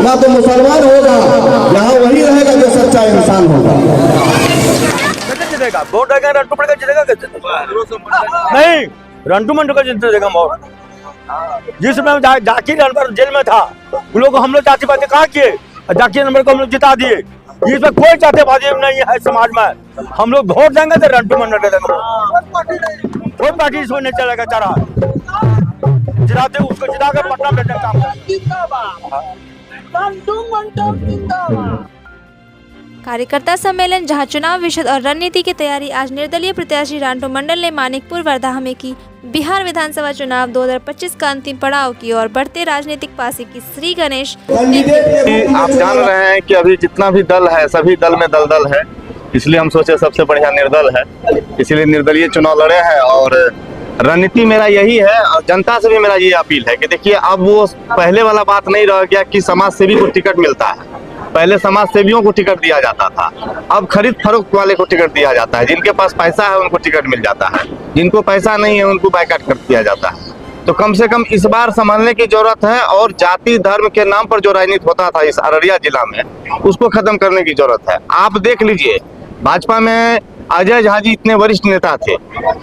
ना तो मुसलमान होगा, यहाँ वही रहेगा जो सच्चा इंसान होगा। जीतेगा वोट देगा, रंटू मंडल जीतेगा कैसे? नहीं, रंटू मंडल का जीतेगा वोट। जिसमें जाकिर अनवर जेल में था, उन लोग को हम लोग जातिवादी कहा किए, जाकिर अनवर को हम लोग जिता दिए। इसमें कोई जातिवादी नहीं है समाज में। हम लोग वोट देंगे तो रंटू मंडल के देंगे। कोई पार्टी इसमें नहीं चलेगा। चारा जिताते उसको जिता कर पटना में काम कार्यकर्ता सम्मेलन जहां चुनाव विशद और रणनीति की तैयारी आज निर्दलीय प्रत्याशी रांटू मंडल ने मानिकपुर वर्धा में की। बिहार विधानसभा चुनाव 2025 का अंतिम पड़ाव की ओर बढ़ते राजनीतिक पासे की श्री गणेश। आप जान रहे हैं कि अभी जितना भी दल है सभी दल में दलदल है, इसलिए हम सोचे सबसे बढ़िया निर्दल है, इसीलिए निर्दलीय चुनाव लड़े हैं। और रणनीति मेरा यही है और जनता से भी मेरा ये अपील है कि देखिए अब वो पहले वाला बात नहीं रह गया कि समाज सेवी को टिकट मिलता है। पहले समाज सेवियों को टिकट दिया जाता था, अब खरीद फरोख्त वाले को टिकट दिया जाता है। जिनके पास पैसा है उनको टिकट मिल जाता है, जिनको पैसा नहीं है उनको बायकॉट कर दिया जाता है। तो कम से कम इस बार संभालने की जरूरत है और जाति धर्म के नाम पर जो राजनीति होता था इस अररिया जिला में, उसको खत्म करने की जरूरत है। आप देख लीजिए, भाजपा में अजय झा जी इतने वरिष्ठ नेता थे,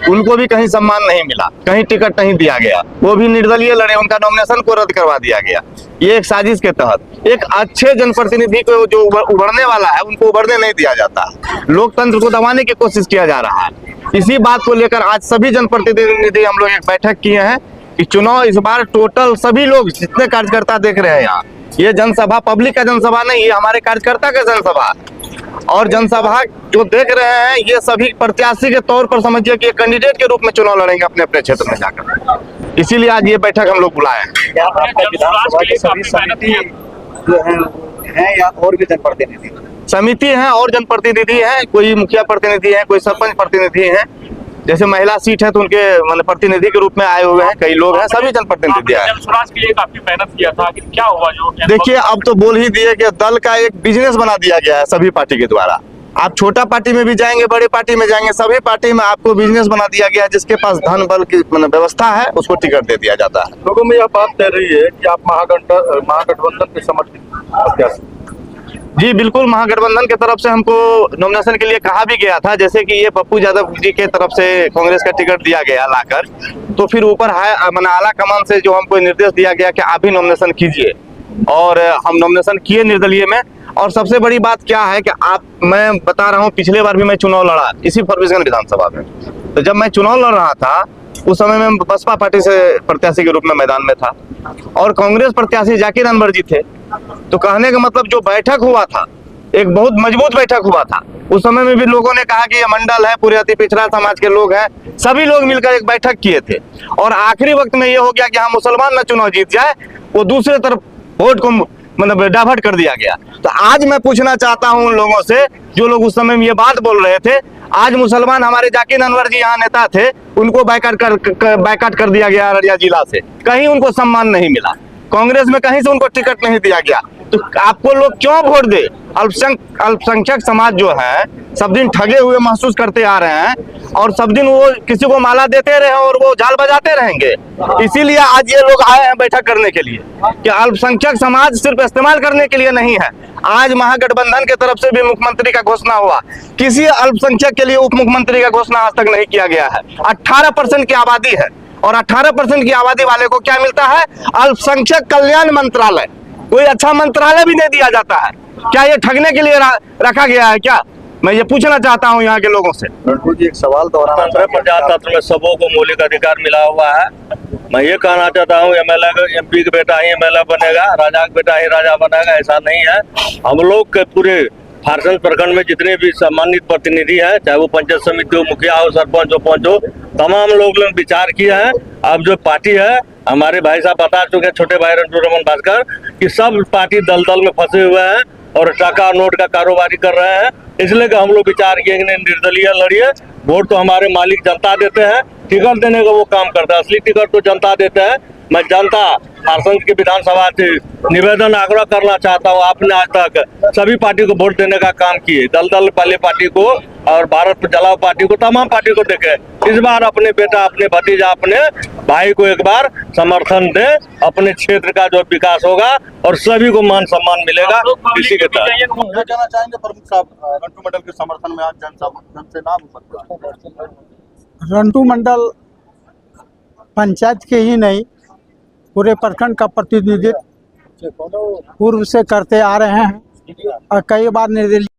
उनको भी कहीं सम्मान नहीं मिला, कहीं टिकट नहीं दिया गया, वो भी निर्दलीय लड़े, उनका नॉमिनेशन को रद्द करवा दिया गया। ये एक साजिश के तहत एक अच्छे जनप्रतिनिधि को जो उभरने वाला है उनको उभरने नहीं दिया जाता, लोकतंत्र को दबाने की कोशिश किया जा रहा है। इसी बात को लेकर आज सभी जनप्रतिनिधि हम लोग एक बैठक किए हैं कि चुनाव इस बार टोटल सभी लोग जितने कार्यकर्ता देख रहे हैं यहाँ, ये जनसभा पब्लिक का जनसभा नहीं, ये हमारे कार्यकर्ता का जनसभा और जनसभा जो देख रहे हैं ये सभी प्रत्याशी के तौर पर समझिए कि कैंडिडेट के रूप में चुनाव लड़ेंगे अपने अपने क्षेत्र में जाकर। इसीलिए आज ये बैठक हम लोग बुलाए हैं। या और भी जनप्रतिनिधि समिति है और जनप्रतिनिधि है, कोई मुखिया प्रतिनिधि है, कोई सरपंच प्रतिनिधि है, जैसे महिला सीट है तो उनके मतलब प्रतिनिधि के रूप में आए हुए हैं, कई लोग हैं, सभी जनप्रतिनिधि आए। स्वराज के लिए काफी मेहनत किया था, क्या हुआ जो देखिए अब तो बोल ही दिए कि दल का एक बिजनेस बना दिया गया है सभी पार्टी के द्वारा। आप छोटा पार्टी में भी जाएंगे, बड़ी पार्टी में जाएंगे, सभी पार्टी में आपको बिजनेस बना दिया गया है। जिसके पास धन बल की व्यवस्था है उसको टिकट दे दिया जाता है। लोगों में यह बात कह रही है कि आप महागठबंधन के समर्थित प्रत्याशी। जी बिल्कुल, महागठबंधन की तरफ से हमको नॉमिनेशन के लिए कहा भी गया था, जैसे कि ये पप्पू यादव जी के तरफ से कांग्रेस का टिकट दिया गया लाकर, तो फिर ऊपर है आला कमान से जो हमको निर्देश दिया गया कि आप भी नॉमिनेशन कीजिए, और हम नॉमिनेशन किए निर्दलीय में। और सबसे बड़ी बात क्या है कि मैं बता रहा हूँ, पिछले बार भी मैं चुनाव लड़ा इसी फरबिसगंज विधानसभा में। तो जब मैं चुनाव लड़ रहा था उस समय मैं बसपा पार्टी से प्रत्याशी के रूप में मैदान में था और कांग्रेस प्रत्याशी जाकिर अनवर जी थे। तो कहने का मतलब जो बैठक हुआ था एक बहुत मजबूत बैठक हुआ था। उस समय में भी लोगों ने कहा कि ये मंडल है, पूरे अति पिछड़ा समाज के लोग हैं, सभी लोग मिलकर एक बैठक किए थे। और आखिरी वक्त में ये हो गया कि हाँ मुसलमान न चुनाव जीत जाए, वो दूसरे तरफ वोट को मतलब डाइवर्ट कर दिया गया। तो आज मैं पूछना चाहता हूं उन लोगों से जो लोग उस समय में ये बात बोल रहे थे, आज मुसलमान हमारे जाकिर अनवर जी यहाँ नेता थे, उनको बायकॉट कर दिया गया अररिया जिला से, कहीं उनको सम्मान नहीं मिला, कांग्रेस में कहीं से उनको टिकट नहीं दिया गया। तो आपको लोग क्यों वोट दे? अल्पसंख्यक समाज जो है सब दिन ठगे हुए महसूस करते आ रहे हैं और सब दिन वो किसी को माला देते रहे और वो जाल बजाते रहेंगे। इसीलिए आज ये लोग आए हैं बैठक करने के लिए कि अल्पसंख्यक समाज सिर्फ इस्तेमाल करने के लिए नहीं है। आज महागठबंधन की तरफ से भी मुख्यमंत्री का घोषणा हुआ, किसी अल्पसंख्यक के लिए उप मुख्यमंत्री का घोषणा आज तक नहीं किया गया है। 18% की आबादी है और 18% की आबादी वाले को क्या मिलता है? अल्पसंख्यक कल्याण मंत्रालय। कोई अच्छा मंत्रालय भी नहीं दिया जाता है। क्या ये ठगने के लिए रखा गया है क्या? मैं ये पूछना चाहता हूँ यहाँ के लोगों से। रणटू जी एक सवाल दोहराना, प्रजातंत्र में सबों को मौलिक अधिकार मिला हुआ है। मैं ये कहना चाहता हूँ एमएलए एमपी का बेटा ही एमएलए बनेगा, राजा का बेटा ही राजा बनेगा, ऐसा नहीं है। हम लोग के पूरे फारसन प्रखंड में जितने भी सम्मानित प्रतिनिधि हैं, चाहे वो पंचायत समिति हो, मुखिया हो, सरपंच हो, पंच हो, तमाम लोग विचार किए हैं। अब जो पार्टी है, हमारे भाई साहब बता चुके हैं, छोटे भाई रणटू रमन भास्कर, कि सब पार्टी दलदल में फंसे हुए हैं और टाका नोट का कारोबारी कर रहे हैं। इसलिए हम लोग विचार किए निर्दलीय लड़िए, वोट तो हमारे मालिक जनता देते हैं, टिकट देने का वो काम करता है, असली टिकट तो जनता देते हैं। मैं जनता झारखंड के विधानसभा से निवेदन आग्रह करना चाहता हूँ, आपने आज तक सभी पार्टी को वोट देने का काम किए, दलदल वाले पार्टी को और भारत जलाओ पार्टी को, तमाम पार्टी को देखे। इस बार अपने बेटा, अपने भतीजा, अपने भाई को एक बार समर्थन दे, अपने क्षेत्र का जो विकास होगा और सभी को मान सम्मान मिलेगा इसी के तहत। क्या कहना चाहेंगे प्रमुख साहब रंटू मंडल के समर्थन में आज जनसेना रंटू मंडल पंचायत के ही नहीं पूरे प्रखंड का प्रतिनिधित्व पूर्व से करते आ रहे हैं और कई बार निर्दलीय